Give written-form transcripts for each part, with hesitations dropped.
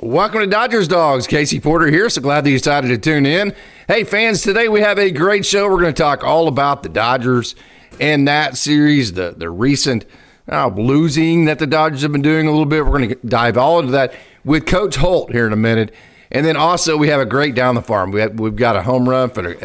Welcome to Dodgers Dogs. Casey Porter here. So glad that you decided to tune in. Hey, fans, today we have a great show. We're going to talk all about the Dodgers and that series, the recent losing that the Dodgers have been doing a little bit. We're going to dive all into that with Coach Holt here in a minute. And then also we have a great down the farm. We've got a home run for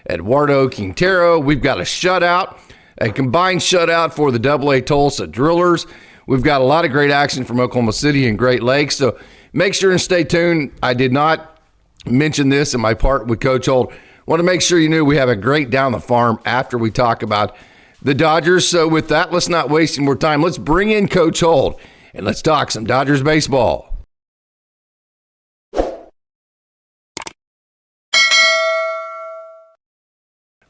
Eduardo Quintero. We've got a shutout, a combined shutout for the AA Tulsa Drillers. We've got a lot of great action from Oklahoma City and Great Lakes. So make sure and stay tuned. I did not mention this in my part with Coach Holt. Want to make sure you knew we have a great down the farm after we talk about the Dodgers. So with that, let's not waste any more time. Let's bring in Coach Holt and let's talk some Dodgers baseball.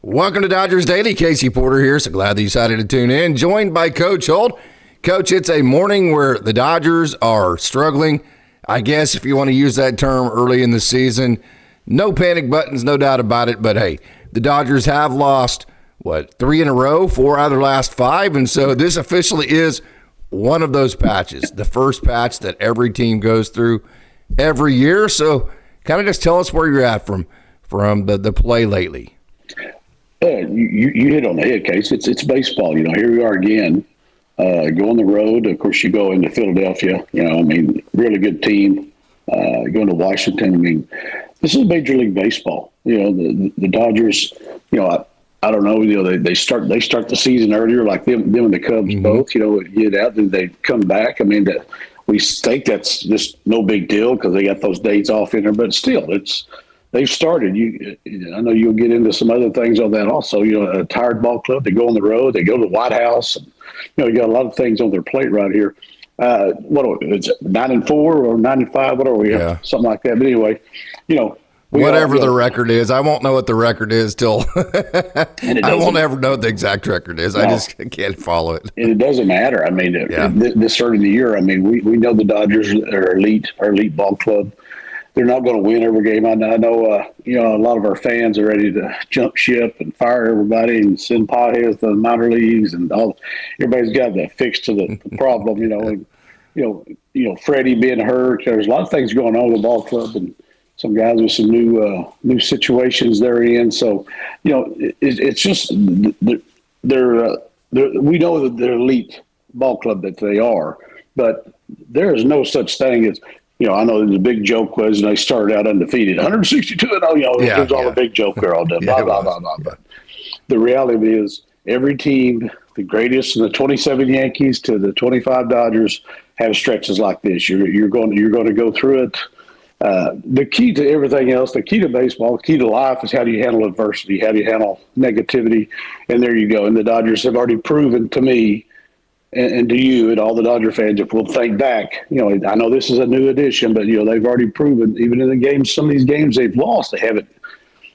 Welcome to Dodgers Daily. Casey Porter here. So glad that you decided to tune in. Joined by Coach Holt. Coach, it's a morning where the Dodgers are struggling, I guess, if you want to use that term, early in the season. No panic buttons, no doubt about it. But, hey, the Dodgers have lost, 3 in a row, 4 out of their last 5. And so this officially is one of those patches, the first patch that every team goes through every year. So kind of just tell us where you're at from the play lately. You hit on the head, Case. It's baseball. Here we are again. Go on the road. Of course, you go into Philadelphia. Really good team. Going to Washington. This is Major League Baseball. The Dodgers. I don't know. They start the season earlier, like them and the Cubs both. Get out, then they come back. We think that's just no big deal because they got those dates off in there. But still, they've started. I know you'll get into some other things on that also. A tired ball club. They go on the road. They go to the White House. And, you got a lot of things on their plate right here. It's 9-4 or 9-5, whatever we have, something like that. But anyway, whatever the record is, I won't know what the record is till I won't ever know what the exact record is. No, I just can't follow it. And it doesn't matter. This early in the year, we know the Dodgers are elite ball club. They're not going to win every game. I know, a lot of our fans are ready to jump ship and fire everybody and send Pages to the minor leagues and all. Everybody's got the fix to the problem, and, Freddie being hurt. There's a lot of things going on with the ball club and some guys with some new situations they're in. So, it's just they're we know that they're elite ball club that they are, but there is no such thing as. I know the big joke was they started out undefeated, 162-0. It was all a big joke there all day. Blah blah blah blah. But the reality is, every team, the greatest of the 27 Yankees to the 25 Dodgers, have stretches like this. You're going to go through it. The key to everything else, the key to baseball, the key to life is how do you handle adversity? How do you handle negativity? And there you go. And the Dodgers have already proven to me. And to you and all the Dodger fans, if we'll think back, I know this is a new addition, but, they've already proven, even in the games, some of these games they've lost, they haven't,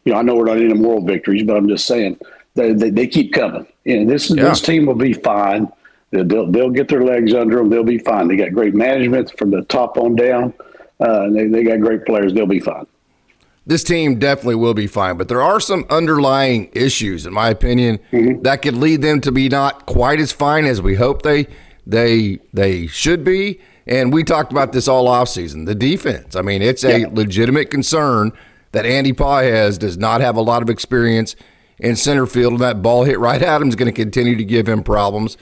I know we're not in moral victories, but I'm just saying they keep coming. And this team will be fine. They'll get their legs under them. They'll be fine. They got great management from the top on down. And they got great players. They'll be fine. This team definitely will be fine, but there are some underlying issues, in my opinion, that could lead them to be not quite as fine as we hope they should be. And we talked about this all offseason. The defense. It's a legitimate concern that Andy Pages does not have a lot of experience in center field, and that ball hit right at him is going to continue to give him problems.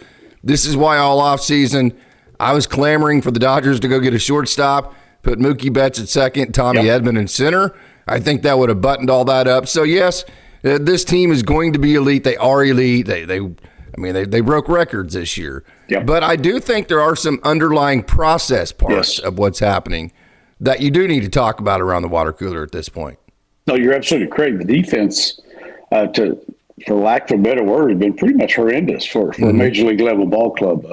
This is why all offseason I was clamoring for the Dodgers to go get a shortstop, put Mookie Betts at second, Tommy Edman in center. I think that would have buttoned all that up. So, yes, this team is going to be elite. They are elite. They broke records this year. Yep. But I do think there are some underlying process parts of what's happening that you do need to talk about around the water cooler at this point. No, you're absolutely correct. The defense, for lack of a better word, has been pretty much horrendous for a major league level ball club.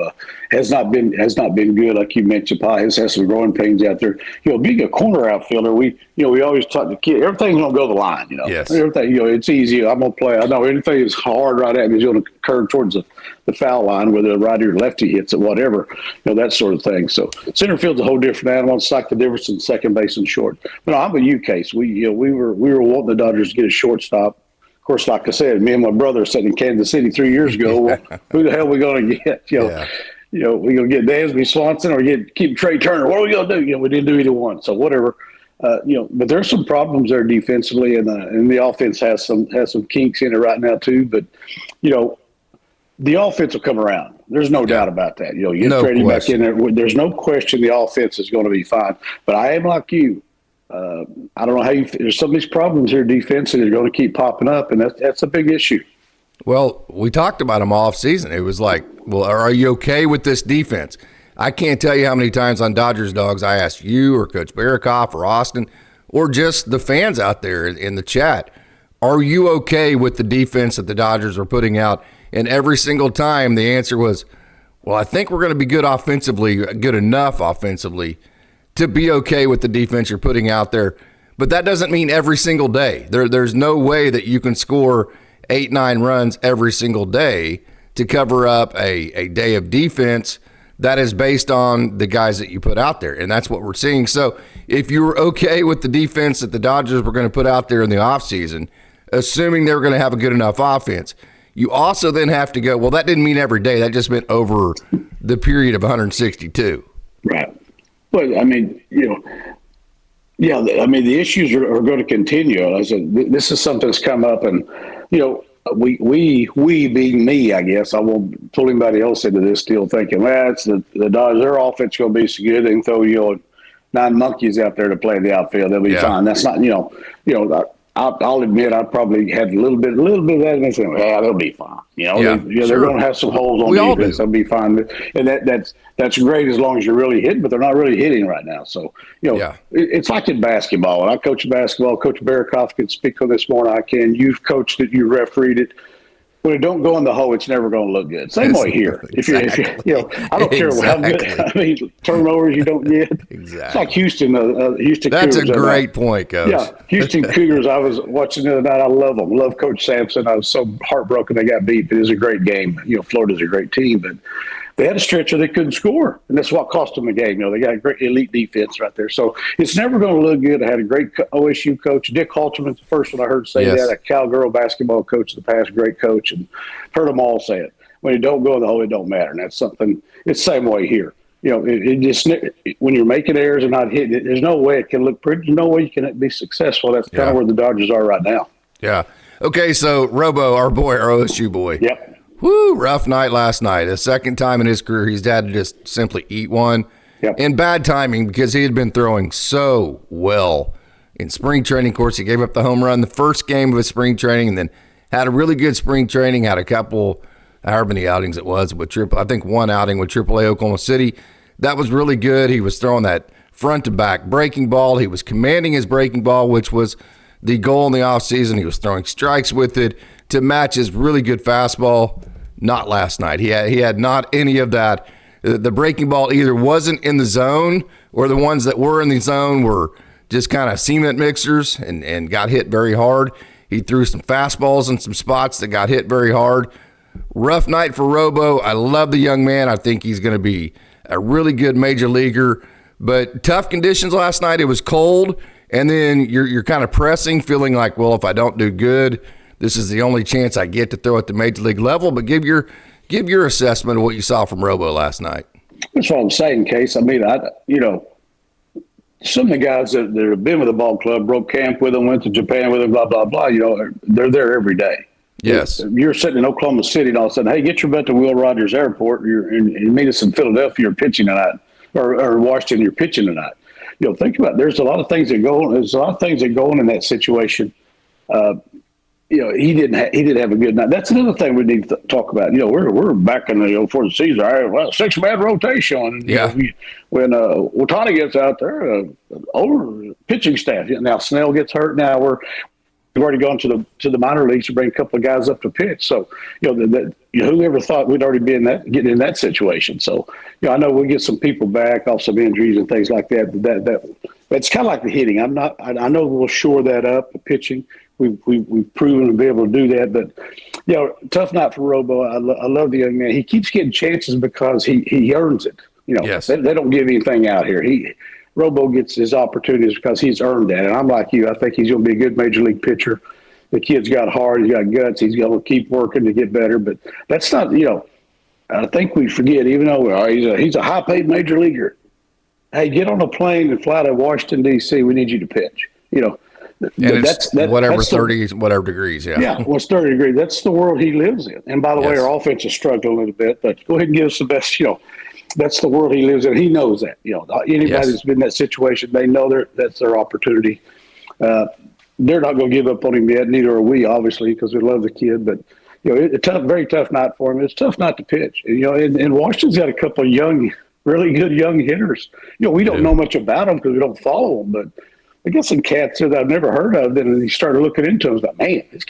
Has not been good, like you mentioned. Pages has some growing pains out there. Being a corner outfielder, we always talk to kids. Everything's gonna go the line. Yes. Everything. It's easy. I'm gonna play. I know anything is hard right at me is gonna curve towards the foul line, whether the righty or lefty hits it, whatever. That sort of thing. So center field's a whole different animal. It's like the difference in second base and short. But I'm with you, Case. We were wanting the Dodgers to get a shortstop. Of course, like I said, me and my brother sitting in Kansas City 3 years ago. Well, who the hell are we going to get? we gonna get Dansby Swanson or keep Trey Turner. What are we gonna do? We didn't do either one, so whatever. But there's some problems there defensively, and the offense has some kinks in it right now too. But the offense will come around. There's no doubt about that. You get Freddie back in there. There's no question the offense is going to be fine. But I am like you. I don't know how there's some of these problems here defensively are going to keep popping up, and that's a big issue. Well, we talked about them off season. It was like, well, are you okay with this defense? I can't tell you how many times on Dodgers Dogs I asked you or Coach Barrakoff or Austin or just the fans out there in the chat, are you okay with the defense that the Dodgers are putting out? And every single time the answer was, well, I think we're going to be good enough offensively to be okay with the defense you're putting out there. But that doesn't mean every single day. There's no way that you can score 8-9 runs every single day to cover up a day of defense that is based on the guys that you put out there. And that's what we're seeing. So if you were okay with the defense that the Dodgers were going to put out there in the offseason, assuming they were going to have a good enough offense, you also then have to go, well, that didn't mean every day. That just meant over the period of 162. Right. But, I mean, the issues are going to continue. I said, this is something that's come up, and, we being me, I guess, I won't pull anybody else into this deal thinking, well, it's the Dodgers, their offense going to be so good, they can throw, 9 monkeys out there to play in the outfield. They'll be fine. That's not, I'll admit I probably had a little bit of that, and I said, "Yeah, they'll be fine." They're going to have some holes on defense. They'll be fine, and that's great as long as you're really hitting. But they're not really hitting right now. So it's like in basketball. And I coach basketball. Coach Barrakoff can speak on this more than I can. You've coached it. You refereed it. When it don't go in the hole, it's never going to look good. Same way here. Exactly. If you I don't care how good. I mean, turnovers you don't get. Exactly. It's like Houston. Houston. That's Cougars, a great point, Coach. Yeah, Houston Cougars. I was watching the other night. I love them. Love Coach Sampson. I was so heartbroken they got beat. It was a great game. Florida's a great team, but they had a stretch where they couldn't score, and that's what cost them the game. They got a great elite defense right there. So it's never going to look good. I had a great OSU coach, Dick Halterman's the first one I heard say that. A cowgirl basketball coach of the past, great coach, and heard them all say it. When it don't go in the hole, it don't matter, and that's something. It's the same way here. It just when you're making errors and not hitting it, there's no way it can look pretty. There's no way you can be successful. That's kind of where the Dodgers are right now. Yeah. Okay, so Robo, our OSU boy. Yep. Whoo, rough night last night. The second time in his career he's had to just simply eat one. Yep. And bad timing because he had been throwing so well in spring training. Of course, he gave up the home run the first game of his spring training and then had a really good spring training, had a couple, however many outings it was, I think one outing with AAA Oklahoma City. That was really good. He was throwing that front-to-back breaking ball. He was commanding his breaking ball, which was the goal in the offseason. He was throwing strikes with it to match his really good fastball. Not last night. He had not any of that. The breaking ball either wasn't in the zone or the ones that were in the zone were just kind of cement mixers and got hit very hard. He threw some fastballs in some spots that got hit very hard. Rough night for Robo. I love the young man. I think he's going to be a really good major leaguer. But tough conditions last night. It was cold, and then you're kind of pressing, feeling like, well, if I don't do good, this is the only chance I get to throw at the major league level. But give your assessment of what you saw from Robo last night. That's what I'm saying, Case. I mean, some of the guys that have been with the ball club, broke camp with them, went to Japan with them, blah, blah, blah, they're there every day. Yes. You're sitting in Oklahoma City and all of a sudden, hey, get your butt to Will Rogers Airport. You meet us in Philadelphia, you're pitching tonight, or Washington, you're pitching tonight. Think about it. There's a lot of things that go on. There's a lot of things that go on in that situation. He didn't have a good night. That's another thing we need to talk about. We're back in the for the season. All right, well, 6-man rotation. Yeah. When Watani gets out there, over pitching staff. Now Snell gets hurt. Now we've already gone to the minor leagues to bring a couple of guys up to pitch. So whoever thought we'd already be getting in that situation. So I know we'll get some people back off some injuries and things like that. That's kind of like the hitting. I know we'll shore that up. The pitching. We've proven to be able to do that, but tough night for Robo. I love the young man. He keeps getting chances because he earns it. Yes. They don't give anything out here. Robo gets his opportunities because he's earned that. And I'm like you. I think he's going to be a good major league pitcher. The kid's got heart. He's got guts. He's going to keep working to get better. But that's not. I think we forget, even though he's a high-paid major leaguer. Hey, get on a plane and fly to Washington, D.C. We need you to pitch. And it's whatever 30, whatever degrees, yeah. Yeah, well, it's 30 degrees. That's the world he lives in. And by the way, our offense is struggling a little bit, but go ahead and give us the best, that's the world he lives in. He knows that. Anybody that's been in that situation, they know that's their opportunity. They're not going to give up on him yet. Neither are we, obviously, because we love the kid. But it's a very tough night for him. It's tough not to pitch. And Washington's got a couple of really good young hitters. We don't know much about them because we don't follow them. But I got some cats that I've never heard of. Then he started looking into them. I was like, man, this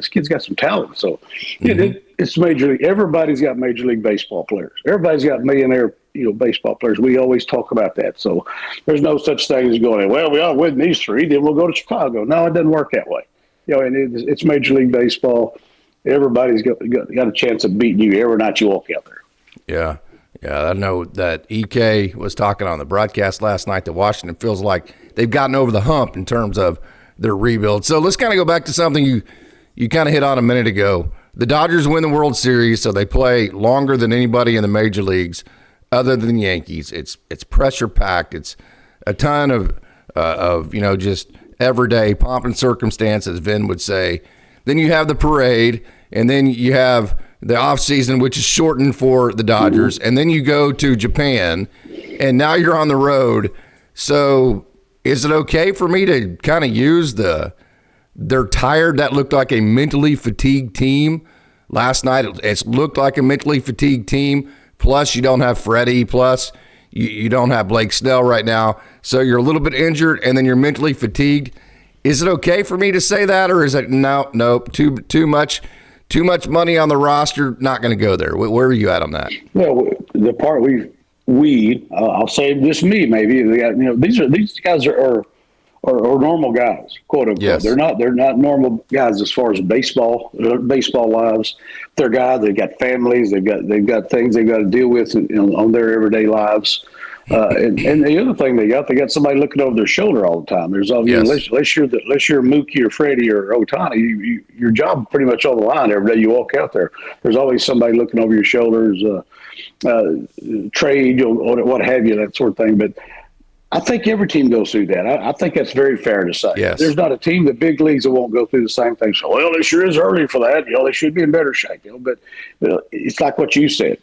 kid's got some talent. So it's major league. Everybody's got Major League Baseball players. Everybody's got millionaire baseball players. We always talk about that. So there's no such thing as going, well, we all win these three, then we'll go to Chicago. No, it doesn't work that way. And it's Major League Baseball. Everybody's got a chance of beating you every night you walk out there. Yeah. I know that EK was talking on the broadcast last night that Washington feels like they've gotten over the hump in terms of their rebuild. So let's kind of go back to something you kind of hit on a minute ago. The Dodgers win the World Series, so they play longer than anybody in the major leagues other than the Yankees. It's pressure packed. It's a ton of just everyday pomp and circumstance, as Vin would say. Then you have the parade, and then you have the offseason, which is shortened for the Dodgers, and then you go to Japan, and now you're on the road. So is it okay for me to kind of use they're tired? That looked like a mentally fatigued team last night. It looked like a mentally fatigued team. Plus, you don't have Freddie. Plus, you don't have Blake Snell right now. So you're a little bit injured, and then you're mentally fatigued. Is it okay for me to say that, or is it no, too much money on the roster? Not going to go there. Where are you at on that? Well, the part I'll say just me maybe. These guys are normal guys, quote unquote. Yes. They're not normal guys as far as baseball lives. They're guys. They've got families. They've got things they've got to deal with on their everyday lives. And the other thing they got somebody looking over their shoulder all the time. There's unless you're Mookie or Freddie or Ohtani, your job pretty much on the line every day you walk out there. There's always somebody looking over your shoulders, trade or what have you, that sort of thing. But I think every team goes through that. I think that's very fair to say. Yes. There's not a team that big leagues that won't go through the same thing. So, it sure is early for that. They should be in better shape. But it's like what you said.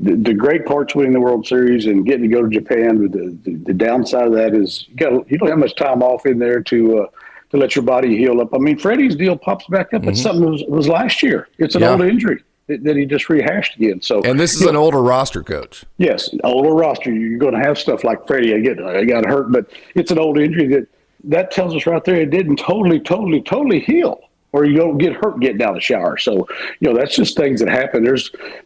The great part's winning the World Series and getting to go to Japan. The downside of that is you don't have much time off in there to let your body heal up. I mean, Freddie's deal pops back up. It's something that was last year. It's an old injury that he just rehashed again. So, and this is an older roster, Coach. Yes, older roster. You're going to have stuff like Freddie. I got hurt, but it's an old injury that tells us right there it didn't totally heal. Or you don't get hurt getting out of the shower. So, that's just things that happen.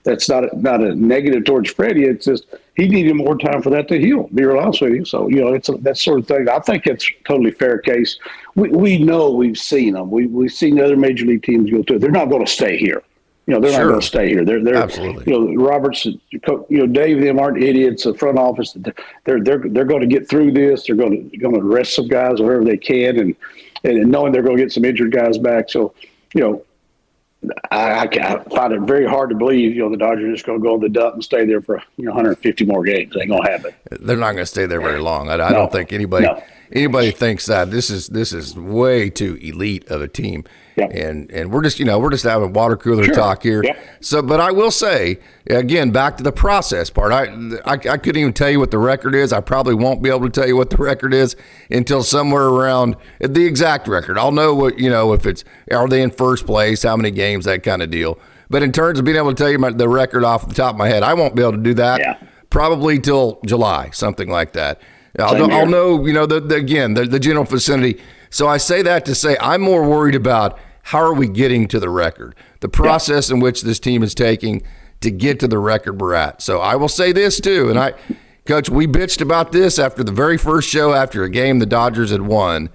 That's not a negative towards Freddie. It's just he needed more time for that to heal, be real honest with you. So, it's that sort of thing. I think it's totally fair case. We know we've seen them. We've seen other major league teams go through it. They're not going to stay here. They're not going to stay here. They're absolutely. Roberts, Dave, them aren't idiots. The front office, they're going to get through this. They're going to rest some guys wherever they can, and knowing they're going to get some injured guys back. So, I find it very hard to believe, the Dodgers are just going to go on the dump and stay there for 150 more games. They ain't going to happen. They're not going to stay there very long. I don't think anybody thinks that. This is way too elite of a team. Yeah. And we're just having water cooler talk here. Yeah. So, but I will say again, back to the process part. I couldn't even tell you what the record is. I probably won't be able to tell you what the record is until somewhere around the exact record. I'll know what if are they in first place, how many games, that kind of deal. But in terms of being able to tell you the record off the top of my head, I won't be able to do that. Yeah. Probably till July, something like that. I'll know the general vicinity. So I say that to say I'm more worried about how are we getting to the record, the process in which this team is taking to get to the record we're at. So I will say this too, and Coach, we bitched about this after the very first show after a game the Dodgers had won.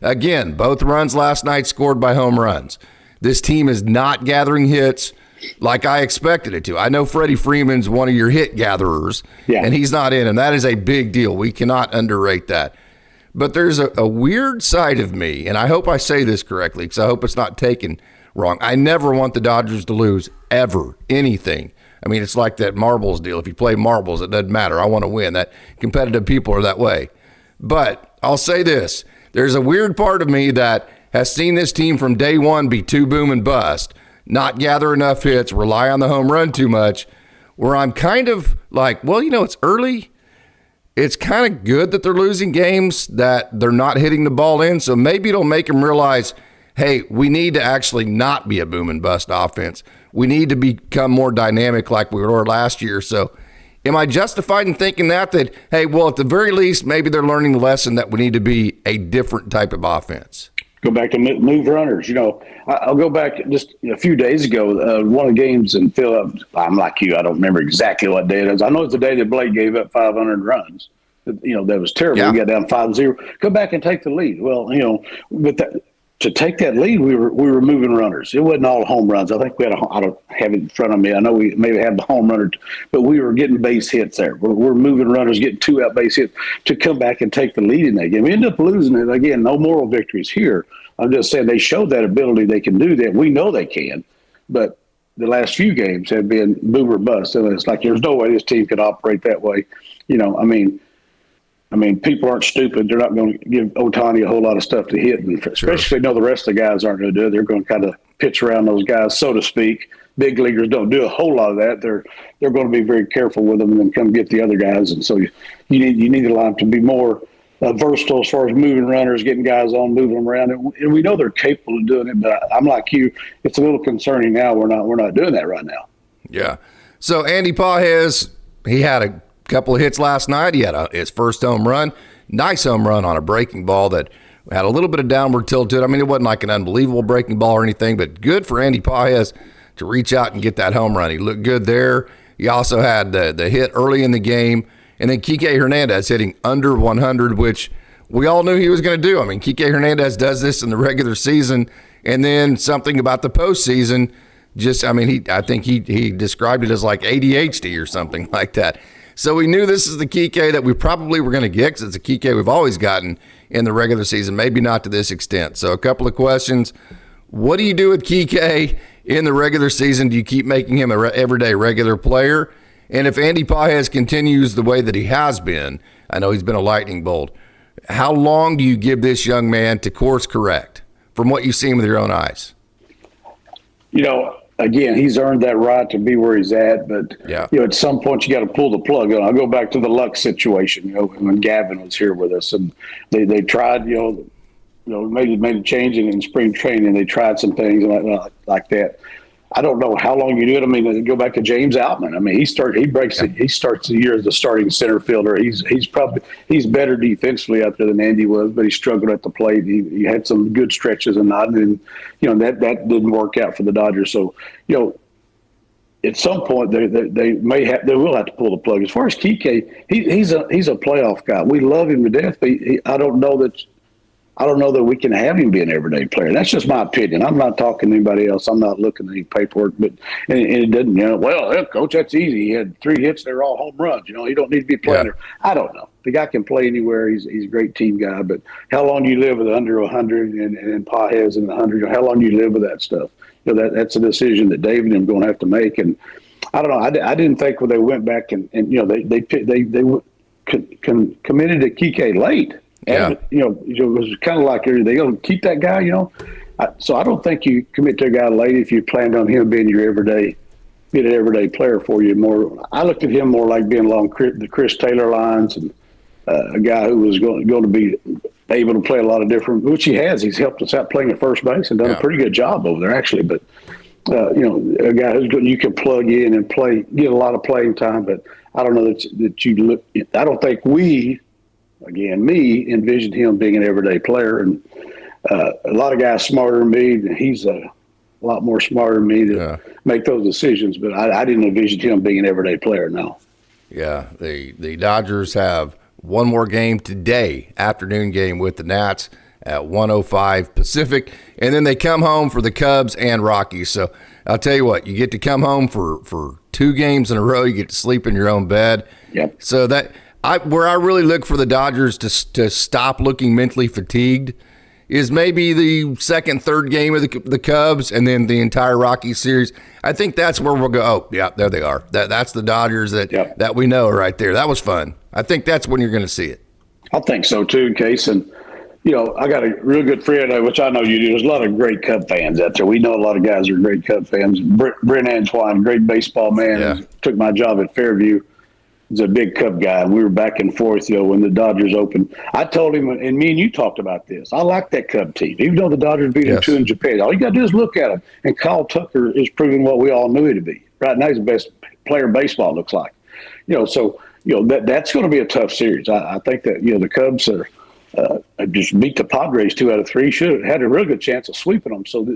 Again, both runs last night scored by home runs. This team is not gathering hits like I expected it to. I know Freddie Freeman's one of your hit gatherers, and he's not in, and that is a big deal. We cannot underrate that. But there's a weird side of me, and I hope I say this correctly because I hope it's not taken wrong. I never want the Dodgers to lose ever anything. I mean, it's like that marbles deal. If you play marbles, it doesn't matter. I want to win. That competitive people are that way. But I'll say this. There's a weird part of me that has seen this team from day one be too boom and bust, not gather enough hits, rely on the home run too much, where I'm kind of like, well, it's early. It's kind of good that they're losing games, that they're not hitting the ball in. So maybe it'll make them realize, hey, we need to actually not be a boom and bust offense. We need to become more dynamic like we were last year. So am I justified in thinking that, hey, well, at the very least, maybe they're learning the lesson that we need to be a different type of offense? Go back to move runners. I'll go back just a few days ago, one of the games in Philip. I'm like you. I don't remember exactly what day it is. I know it's the day that Blake gave up 500 runs. That was terrible. Yeah. We got down 5-0. Go back and take the lead. Well, with that, to take that lead, we were moving runners. It wasn't all home runs. I think we had I don't have it in front of me. I know we maybe had the home runner, but we were getting base hits there. We're moving runners, getting 2 out base hits to come back and take the lead in that game. We ended up losing it. Again, no moral victories here. I'm just saying they showed that ability. They can do that. We know they can, but the last few games have been boom or bust. And it's like there's no way this team could operate that way. I mean, people aren't stupid. They're not going to give Ohtani a whole lot of stuff to hit, and especially if they know the rest of the guys aren't going to do it. They're going to kind of pitch around those guys, so to speak. Big leaguers don't do a whole lot of that. They're going to be very careful with them and then come get the other guys. And so you need the line to be more versatile as far as moving runners, getting guys on, moving them around. And we know they're capable of doing it, but I'm like you. It's a little concerning now. We're not doing that right now. Yeah. So Andy Pages, he had a couple of hits last night. He had his first home run, nice home run on a breaking ball that had a little bit of downward tilt to it. I mean, it wasn't like an unbelievable breaking ball or anything, but good for Andy Pages to reach out and get that home run. He looked good there. He also had the hit early in the game. And then Kike Hernandez hitting under 100, which we all knew he was going to do. I mean, Kike Hernandez does this in the regular season, and then something about the postseason. I think he described it as like ADHD or something like that. So we knew this is the Kike that we probably were going to get, because it's a Kike we've always gotten in the regular season, maybe not to this extent. So a couple of questions. What do you do with Kike in the regular season? Do you keep making him an everyday regular player? And if Andy Pages continues the way that he has been, I know he's been a lightning bolt, how long do you give this young man to course correct from what you've seen with your own eyes? Again, he's earned that right to be where he's at, but at some point you got to pull the plug. I'll go back to the Luck situation, when Gavin was here with us, and they tried, made a change in spring training. They tried some things like that. I don't know how long you do it. I mean, go back to James Outman. I mean, he starts the year as the starting center fielder. He's better defensively out there than Andy was, but he struggled at the plate. He had some good stretches and not, and that didn't work out for the Dodgers. So, at some point they will have to pull the plug. As far as Kike, he's a playoff guy. We love him to death, but I don't know that we can have him be an everyday player. That's just my opinion. I'm not talking to anybody else. I'm not looking at any paperwork, but and it doesn't. Well, coach, that's easy. He had 3 hits. They're all home runs. You don't need to be playing there. I don't know. The guy can play anywhere. He's a great team guy. But how long do you live with under 100 and Pages in 100? How long do you live with that stuff? That's a decision that David and I'm going to have to make. And I don't know. I didn't think when they went back and they committed to Kike late. And, it was kind of like, are they going to keep that guy, So I don't think you commit to a guy late if you planned on him being your everyday player for you. More, I looked at him more like being along the Chris Taylor lines, and a guy who was going to be able to play a lot of different, which he has. He's helped us out playing at first base and done a pretty good job over there, actually. But, a guy who's good, you can plug in and get a lot of playing time. But I don't know that you look, I don't think me envisioned him being an everyday player, and a lot of guys smarter than me. He's a lot more smarter than me to make those decisions, but I didn't envision him being an everyday player. No. Yeah, the Dodgers have one more game today, afternoon game with the Nats at 1:05 Pacific, and then they come home for the Cubs and Rockies. So I'll tell you what, you get to come home for 2 games in a row. You get to sleep in your own bed. Yep. So where I really look for the Dodgers to stop looking mentally fatigued is maybe the second, third game of the Cubs, and then the entire Rockies series. I think that's where we'll go. Oh, yeah, there they are. That's the Dodgers that we know right there. That was fun. I think that's when you're going to see it. I think so too, Case. And I got a real good friend, which I know you do. There's a lot of great Cub fans out there. We know a lot of guys are great Cub fans. Brent Antoine, great baseball man, took my job at Fairview. He's a big Cub guy, and we were back and forth, when the Dodgers opened. I told him, and me and you talked about this, I like that Cub team. Even though the Dodgers beat them 2 in Japan, all you got to do is look at him. And Kyle Tucker is proving what we all knew him to be. Right now, he's the best player in baseball, looks like. So that's going to be a tough series. I think that, the Cubs are just beat the Padres 2 out of 3. Should have had a real good chance of sweeping them. So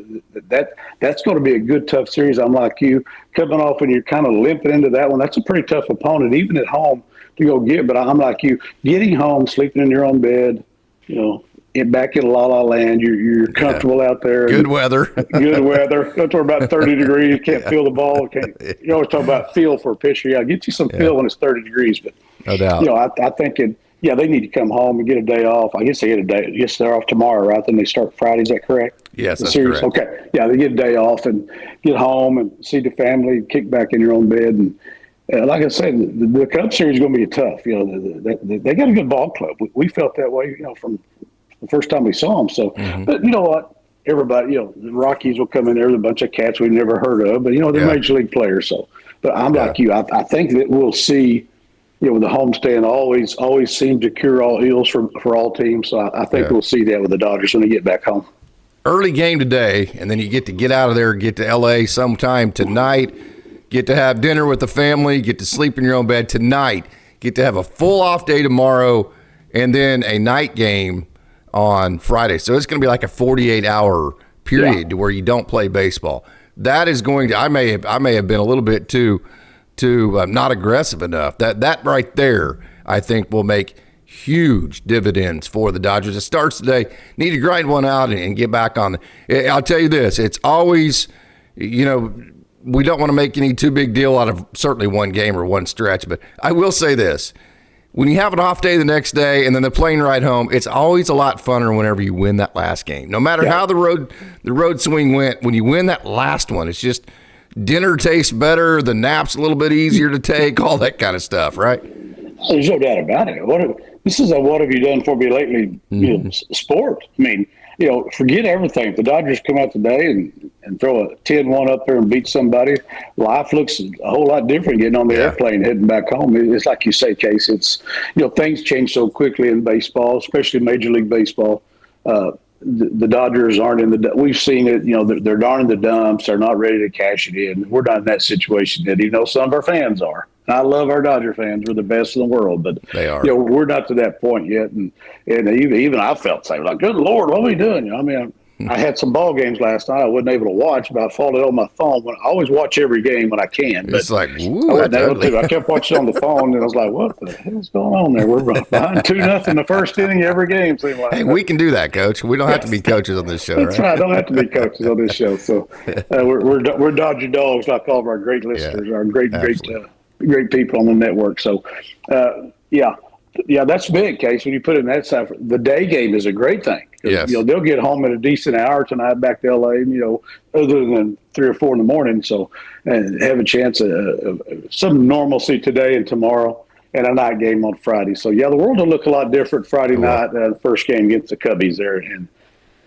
that's going to be a good, tough series. I'm like you, coming off when you're kind of limping into that one. That's a pretty tough opponent, even at home, to go get. But I'm like you, getting home, sleeping in your own bed, back in La La Land, you're comfortable out there. Good weather. Good weather. That's where about 30 degrees. You can't feel the ball. You always talk about feel for a pitcher. Yeah, get you some feel when it's 30 degrees. But no doubt. I think they need to come home and get a day off. I guess they get a day. Yes, they're off tomorrow, right? Then they start Friday. Is that correct? Yes, that's correct. Okay. Yeah, they get a day off and get home and see the family, kick back in your own bed. And like I said, the Cubs series is going to be tough. They got a good ball club. We felt that way, from the first time we saw them. So, but you know what? Everybody, the Rockies will come in there with a bunch of cats we've never heard of, but they're major league players. So, but I'm like you. I think that we'll see. The homestand always seems to cure all ills for all teams. So I think we'll see that with the Dodgers when they get back home. Early game today, and then you get out of there, get to L.A. sometime tonight, get to have dinner with the family, get to sleep in your own bed tonight, get to have a full off day tomorrow, and then a night game on Friday. So it's going to be like a 48-hour period to where you don't play baseball. That is going to – I may have been a little bit too not aggressive enough. That right there, I think, will make huge dividends for the Dodgers. It starts today. Need to grind one out and get back on. I'll tell you this. It's always, we don't want to make any too big deal out of certainly one game or one stretch, but I will say this. When you have an off day the next day and then the plane ride home, it's always a lot funner whenever you win that last game. No matter how the road swing went, when you win that last one, it's just dinner tastes better, the nap's a little bit easier to take, all that kind of stuff, right? There's no doubt about it. This is a what have you done for me lately sport. I mean, forget everything. If the Dodgers come out today and throw a 10-1 up there and beat somebody, life looks a whole lot different getting on the airplane heading back home. It's like you say, Case, it's, things change so quickly in baseball, especially Major League Baseball. The Dodgers aren't in the – we've seen it, they're darn in the dumps. They're not ready to cash it in. We're not in that situation yet, even though some of our fans are. I love our Dodger fans. We're the best in the world, but they are. We're not to that point yet. And even I felt same. Like, good Lord, what are we doing? I had some ball games last night I wasn't able to watch, but I followed it on my phone. I always watch every game when I can. But it's like, ooh, I kept watching on the phone, and I was like, what the hell's going on there? We're behind 2-0 the first inning every game. Seemed like. Hey, we can do that, Coach. We don't have to be coaches on this show, That's right. Don't have to be coaches on this show. So we're Dodger dogs, like all of our great listeners, our great people on the network. So, that's big, Case. When you put it in that side, the day game is a great thing. Yes. They'll get home at a decent hour tonight back to L.A., other than 3 or 4 in the morning. So, and have a chance of some normalcy today and tomorrow, and a night game on Friday. So, the world will look a lot different Friday night. The first game against the Cubbies there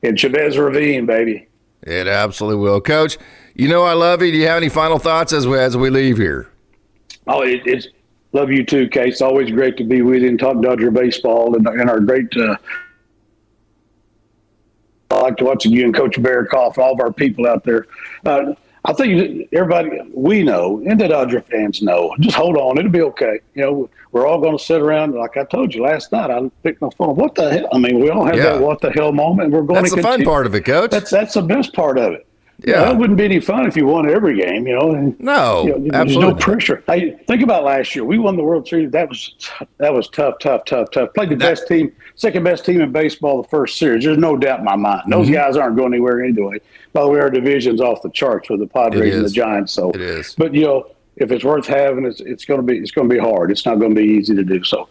in Chavez Ravine, baby. It absolutely will. Coach, I love you. Do you have any final thoughts as we leave here? Oh, it's love you too, Case. Always great to be with you and talk Dodger baseball and our great I like to watch you and Coach Barakoff, all of our people out there. I think everybody we know and the Dodger fans know. Just hold on, it'll be okay. We're all going to sit around. Like I told you last night, I picked my phone. What the hell? I mean, we all have that what the hell moment. We're going. That's the fun part of it, Coach. That's the best part of it. Yeah, that wouldn't be any fun if you won every game, And, no, there's absolutely no pressure. Hey, think about last year. We won the World Series. That was tough. Played the best team, second best team in baseball the first series. There's no doubt in my mind. Those guys aren't going anywhere anyway. By the way, our division's off the charts with the Padres and the Giants. So it is. But if it's worth having, it's going to be hard. It's not going to be easy to do. So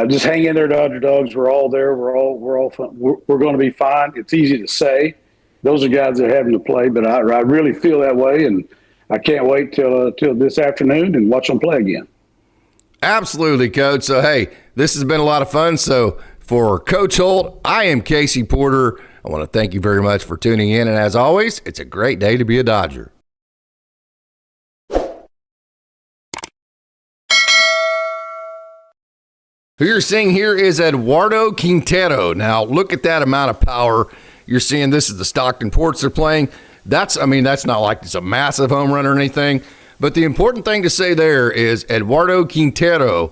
just hang in there, Dodger Dogs. We're all there. We're all fun. We're going to be fine. It's easy to say. Those are guys that are having to play, but I really feel that way, and I can't wait till this afternoon and watch them play again. Absolutely, Coach. So, hey, this has been a lot of fun. So, for Coach Holt, I am Casey Porter. I want to thank you very much for tuning in, and as always, it's a great day to be a Dodger. Who you're seeing here is Eduardo Quintero. Now, look at that amount of power. You're seeing this is the Stockton Ports they're playing. That's not like it's a massive home run or anything. But the important thing to say there is Eduardo Quintero,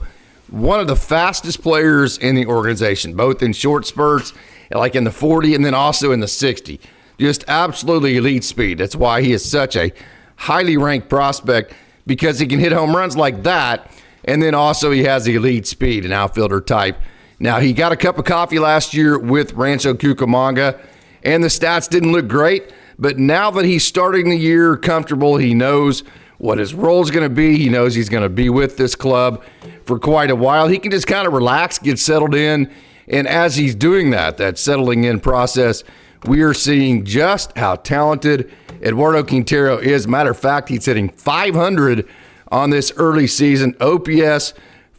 one of the fastest players in the organization, both in short spurts, like in the 40 and then also in the 60. Just absolutely elite speed. That's why he is such a highly ranked prospect, because he can hit home runs like that. And then also he has the elite speed, an outfielder type. Now, he got a cup of coffee last year with Rancho Cucamonga, and the stats didn't look great. But now that he's starting the year comfortable, he knows what his role is going to be. He knows he's going to be with this club for quite a while. He can just kind of relax, get settled in. And as he's doing that settling in process, we are seeing just how talented Eduardo Quintero is. Matter of fact, he's hitting .500 on this early season, OPS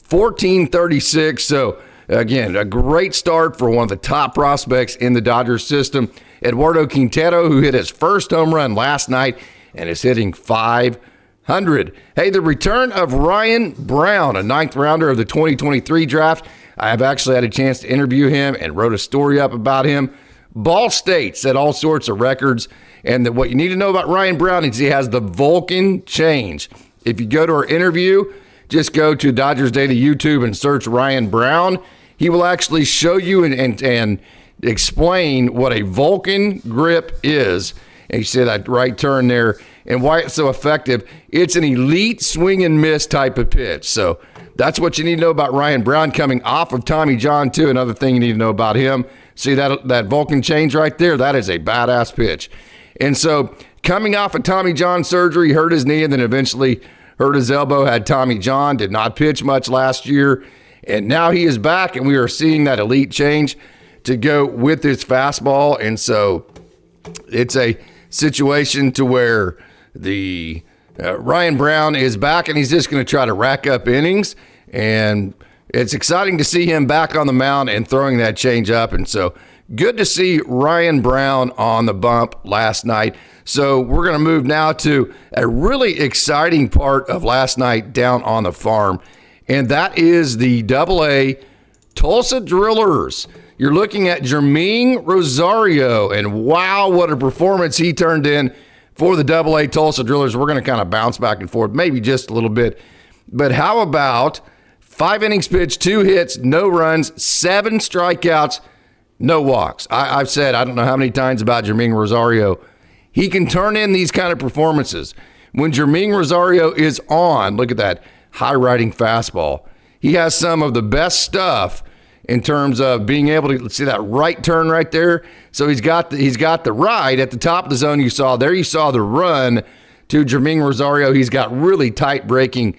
1436. So again, a great start for one of the top prospects in the Dodgers system. Eduardo Quintero, who hit his first home run last night and is hitting .500. Hey, the return of Ryan Brown, a ninth rounder of the 2023 draft. I have actually had a chance to interview him and wrote a story up about him. Ball State set all sorts of records. And what you need to know about Ryan Brown is he has the Vulcan change. If you go to our interview, just go to Dodgers Daily YouTube and search Ryan Brown. He will actually show you and explain what a Vulcan grip is. And you see that right turn there and why it's so effective. It's an elite swing and miss type of pitch. So that's what you need to know about Ryan Brown, coming off of Tommy John too. Another thing you need to know about him. See that Vulcan change right there? That is a badass pitch. And so coming off of Tommy John surgery, hurt his knee and then eventually hurt his elbow, had Tommy John, did not pitch much last year. And now he is back, and we are seeing that elite change to go with his fastball. And so it's a situation to where the Ryan Brown is back, and he's just going to try to rack up innings. And it's exciting to see him back on the mound and throwing that change up. And so good to see Ryan Brown on the bump last night. So we're going to move now to a really exciting part of last night down on the farm, and that is the AA Tulsa Drillers. You're looking at Jermaine Rosario, and wow, what a performance he turned in for the AA Tulsa Drillers. We're going to kind of bounce back and forth, maybe just a little bit. But how about 5 innings pitched, 2 hits, no runs, 7 strikeouts, no walks. I've said I don't know how many times about Jermaine Rosario. He can turn in these kind of performances. When Jermaine Rosario is on, look at that high-riding fastball. He has some of the best stuff in terms of being able to see that right turn right there. So he's got the ride at the top of the zone. You saw the run to Jermaine Rosario. He's got really tight breaking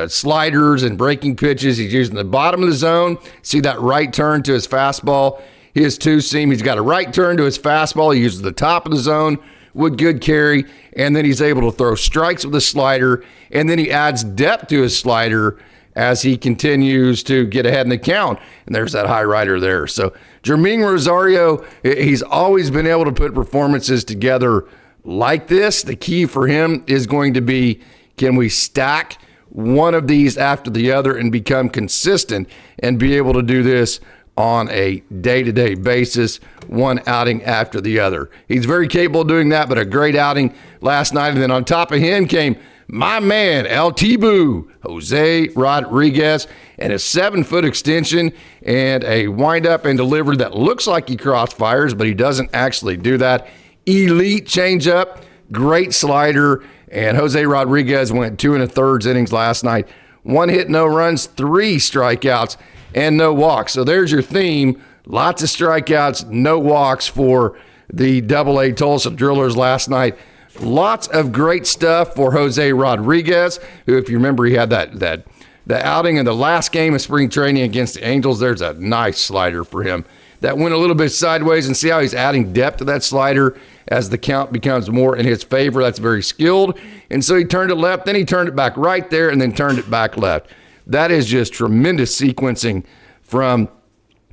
sliders and breaking pitches. He's using the bottom of the zone. See that right turn to his fastball. His two-seam, he's got a right turn to his fastball. He uses the top of the zone with good carry, and then he's able to throw strikes with a slider, and then he adds depth to his slider as he continues to get ahead in the count. And there's that high rider there. So Jermaine Rosario, he's always been able to put performances together like this. The key for him is going to be, can we stack one of these after the other and become consistent and be able to do this on a day-to-day basis, one outing after the other. He's very capable of doing that, but a great outing last night. And then on top of him came my man, El Tibu, Jose Rodriguez, and a 7-foot extension and a windup and delivery that looks like he cross fires, but he doesn't actually do that. Elite changeup, great slider, and Jose Rodriguez went 2 1/3 innings last night. 1 hit, no runs, 3 strikeouts, and no walks. So there's your theme. Lots of strikeouts, no walks for the AA Tulsa Drillers last night. lots of great stuff for Jose Rodriguez, who, if you remember, he had the outing in the last game of spring training against the Angels. There's a nice slider for him that went a little bit sideways, and see how he's adding depth to that slider as the count becomes more in his favor. That's very skilled. And so he turned it left, then he turned it back right there, and then turned it back left. That is just tremendous sequencing from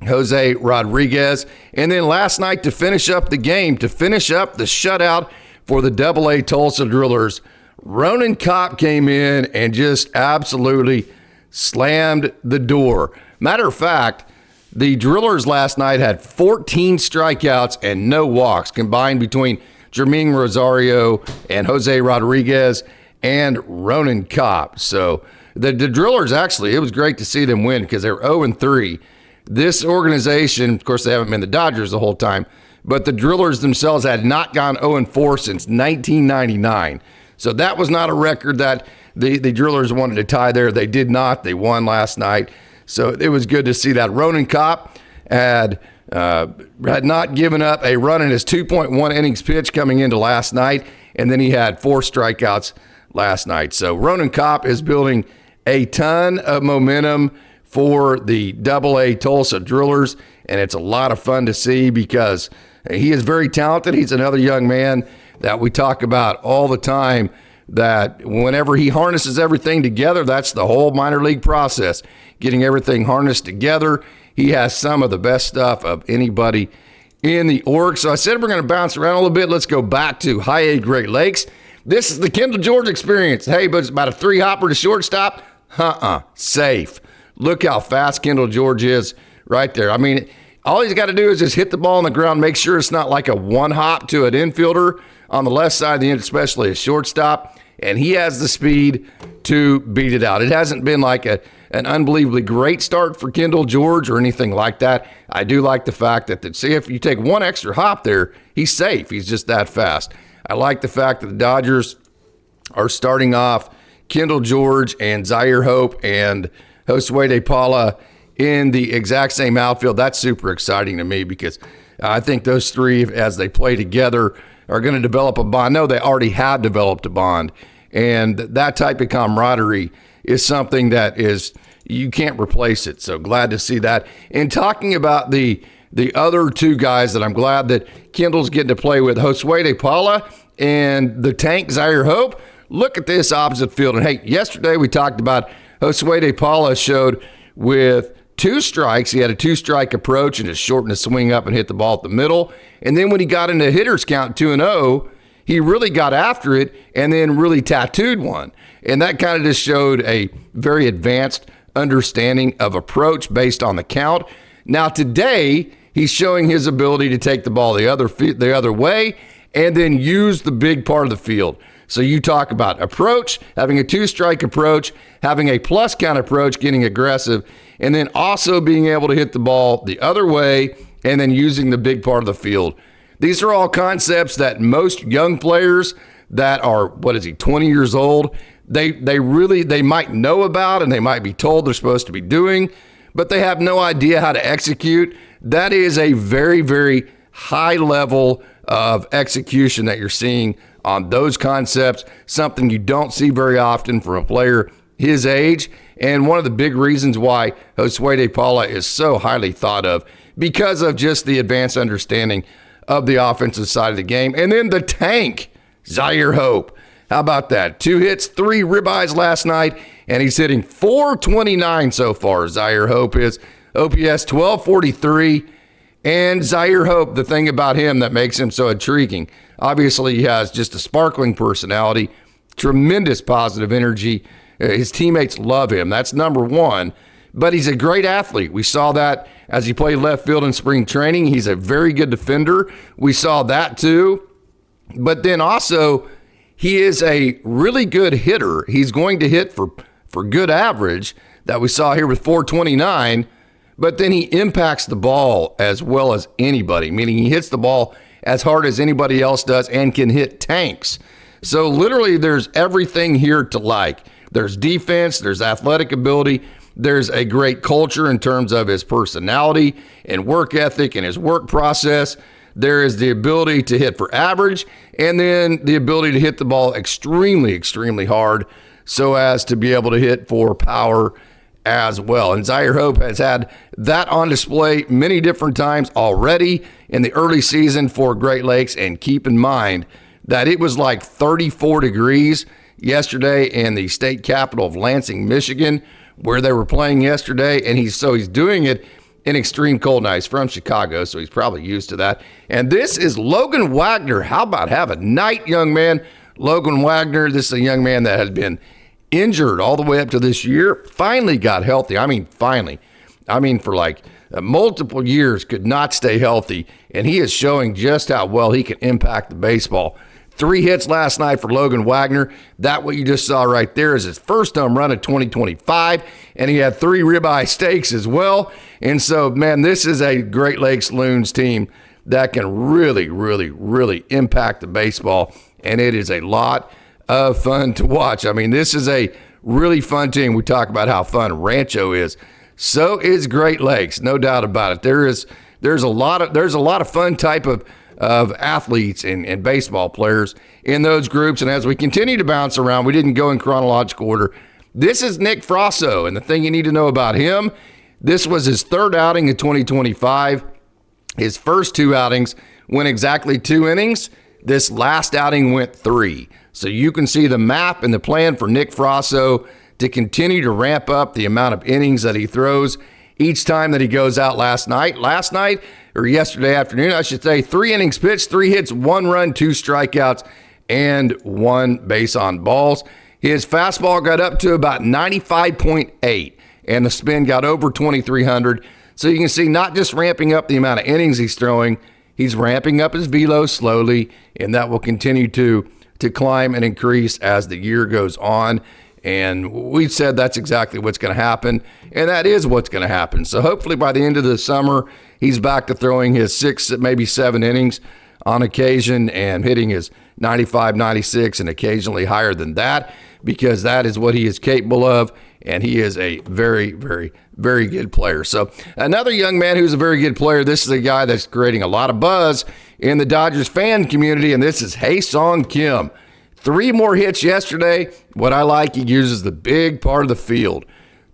Jose Rodriguez. And then last night, to finish up the game, to finish up the shutout for the AA Tulsa Drillers, Ronan Kopp came in and just absolutely slammed the door. Matter of fact, the Drillers last night had 14 strikeouts and no walks combined between Jermaine Rosario and Jose Rodriguez and Ronan Kopp. So the Drillers, actually, it was great to see them win because they were 0-3. This organization, of course, they haven't been the Dodgers the whole time, but the Drillers themselves had not gone 0-4 since 1999. So that was not a record that the Drillers wanted to tie there. They did not. They won last night. So it was good to see that. Ronan Kopp had not given up a run in his 2.1 innings pitch coming into last night, and then he had 4 strikeouts last night. So Ronan Kopp is building a ton of momentum for the AA Tulsa Drillers, and it's a lot of fun to see because he is very talented. He's another young man that we talk about all the time, that whenever he harnesses everything together, that's the whole minor league process, getting everything harnessed together. He has some of the best stuff of anybody in the org. So I said we're going to bounce around a little bit. Let's go back to High A Great Lakes. This is the Kendall George experience. Hey, but it's about a 3-hopper to shortstop. Safe. Look how fast Kendall George is right there. I mean, all he's got to do is just hit the ball on the ground, make sure it's not like a one-hop to an infielder on the left side of the end, especially a shortstop, and he has the speed to beat it out. It hasn't been like an unbelievably great start for Kendall George or anything like that. I do like the fact that, see, if you take one extra hop there, he's safe. He's just that fast. I like the fact that the Dodgers are starting off Kendall George and Zaire Hope and Josue DePaula in the exact same outfield. That's super exciting to me because I think those three, as they play together, are going to develop a bond. No, they already have developed a bond. And that type of camaraderie is something that is, you can't replace it. So glad to see that. And talking about the other two guys that I'm glad that Kendall's getting to play with, Josue DePaula and the tank Zaire Hope, look at this opposite field. And hey, yesterday we talked about Josue DePaula showed with 2 strikes. He had a 2-strike approach and just shortened his swing up and hit the ball at the middle. And then when he got into hitter's count 2-0, he really got after it and then really tattooed one. And that kind of just showed a very advanced understanding of approach based on the count. Now today, he's showing his ability to take the ball the other way and then use the big part of the field. So you talk about approach, having a 2-strike approach, having a plus count approach, getting aggressive, and then also being able to hit the ball the other way and then using the big part of the field. These are all concepts that most young players that are, 20 years old, they might know about and they might be told they're supposed to be doing, but they have no idea how to execute. That is a very, very high level of execution that you're seeing on those concepts, something you don't see very often from a player his age, and one of the big reasons why Josue DePaula is so highly thought of, because of just the advanced understanding of the offensive side of the game. And then the tank, Zaire Hope. How about that? 2 hits, 3 ribeyes last night, and he's hitting .429 so far. Zaire Hope is OPS 1243. And Zaire Hope, the thing about him that makes him so intriguing, obviously he has just a sparkling personality, tremendous positive energy. His teammates love him. That's number one. But he's a great athlete. We saw that as he played left field in spring training. He's a very good defender. We saw that too. But then also, he is a really good hitter. He's going to hit for good average that we saw here with .429. But then he impacts the ball as well as anybody, meaning he hits the ball as hard as anybody else does and can hit tanks. So literally there's everything here to like. There's defense, there's athletic ability, there's a great culture in terms of his personality and work ethic and his work process. There is the ability to hit for average, and then the ability to hit the ball extremely, extremely hard so as to be able to hit for power as well. And Zaire Hope has had that on display many different times already in the early season for Great Lakes. And keep in mind that it was like 34 degrees yesterday in the state capital of Lansing, Michigan, where they were playing yesterday. And he's doing it in extreme cold. Now, he's from Chicago, so he's probably used to that. And this is Logan Wagner. How about have a night, young man? Logan Wagner, this is a young man that has been injured all the way up to this year, finally got healthy. I mean, finally. I mean, for like multiple years, could not stay healthy, and he is showing just how well he can impact the baseball. 3 hits last night for Logan Wagner. That what you just saw right there is his first home run of 2025, and he had 3 ribeye steaks as well. And so, man, this is a Great Lakes Loons team that can really, really, really impact the baseball, and it is a lot of fun to watch. I mean, this is a really fun team. We talk about how fun Rancho is. So is Great Lakes, no doubt about it. There's a lot of fun type of athletes and baseball players in those groups. And as we continue to bounce around, we didn't go in chronological order. This is Nick Frosso, and the thing you need to know about him, this was his 3rd outing in 2025. His first 2 outings went exactly 2 innings. This last outing went 3. So you can see the map and the plan for Nick Frosso to continue to ramp up the amount of innings that he throws each time that he goes out. Last night, or yesterday afternoon, I should say, 3 innings pitched, 3 hits, 1 run, 2 strikeouts, and 1 base on balls. His fastball got up to about 95.8, and the spin got over 2,300. So you can see not just ramping up the amount of innings he's throwing, he's ramping up his velo slowly, and that will continue to climb and increase as the year goes on. And we've said that's exactly what's going to happen, and that is what's going to happen. So hopefully by the end of the summer, he's back to throwing his 6, maybe 7 innings on occasion and hitting his 95, 96, and occasionally higher than that, because that is what he is capable of, and he is a very, very, very good player. So another young man who's a very good player, this is a guy that's creating a lot of buzz in the Dodgers fan community, and this is Hae-Sung Kim. 3 more hits yesterday. What I like, he uses the big part of the field.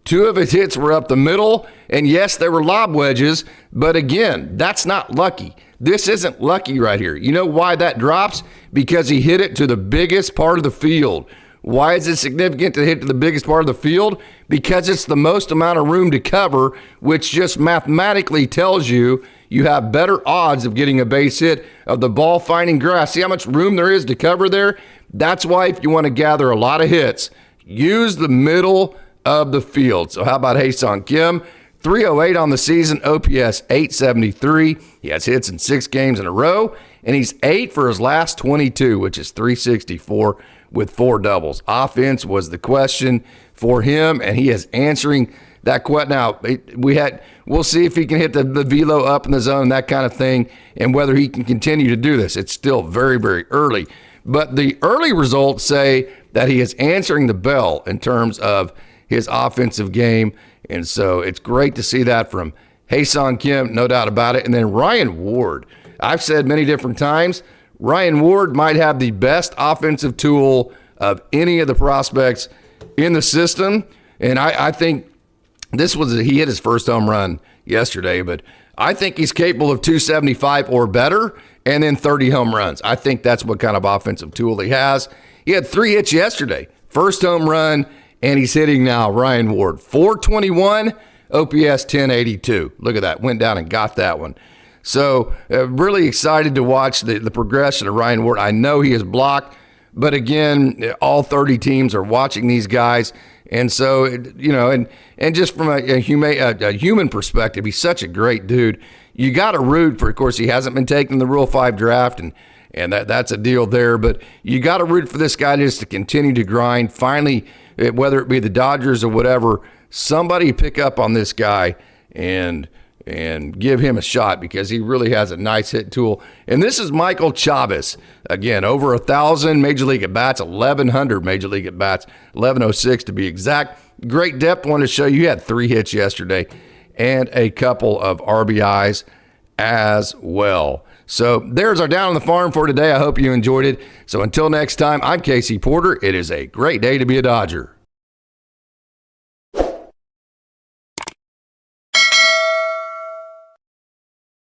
2 of his hits were up the middle, and yes, they were lob wedges, but again, that's not lucky. This isn't lucky right here. You know why that drops? Because he hit it to the biggest part of the field. Why is it significant to hit to the biggest part of the field? Because it's the most amount of room to cover, which just mathematically tells you you have better odds of getting a base hit of the ball finding grass. See how much room there is to cover there? That's why if you want to gather a lot of hits, use the middle of the field. So how about Hae-Sung Kim? 308 on the season, OPS 873. He has hits in 6 games in a row, and he's 8 for his last 22, which is 364 with 4 doubles. Offense was the question for him, and he is answering that question. Now, we'll see if he can hit the velo up in the zone, that kind of thing, and whether he can continue to do this. It's still very, very early. But the early results say that he is answering the bell in terms of his offensive game. And so it's great to see that from Hae-Sung Kim, no doubt about it. And then Ryan Ward. I've said many different times, Ryan Ward might have the best offensive tool of any of the prospects in the system. And I think he hit his first home run yesterday, but I think he's capable of 275 or better and then 30 home runs. I think that's what kind of offensive tool he has. He had 3 hits yesterday, first home run, and he's hitting now, Ryan Ward. 421, OPS 1082. Look at that. Went down and got that one. So really excited to watch the progression of Ryan Ward. I know he is blocked, but again, all 30 teams are watching these guys. And so, and just from a human perspective, he's such a great dude. You got to root for, of course, he hasn't been taken in the Rule 5 draft, and that's a deal there. But you got to root for this guy just to continue to grind. Finally, whether it be the Dodgers or whatever, somebody pick up on this guy and give him a shot, because he really has a nice hit tool. And this is Michael Chavez. Again, over 1,000 Major League at-bats, 1,100 Major League at-bats, 1,106 to be exact. Great depth. Wanted to show you had 3 hits yesterday and a couple of RBIs as well. So there's our Down on the Farm for today. I hope you enjoyed it. So until next time, I'm Casey Porter. It is a great day to be a Dodger.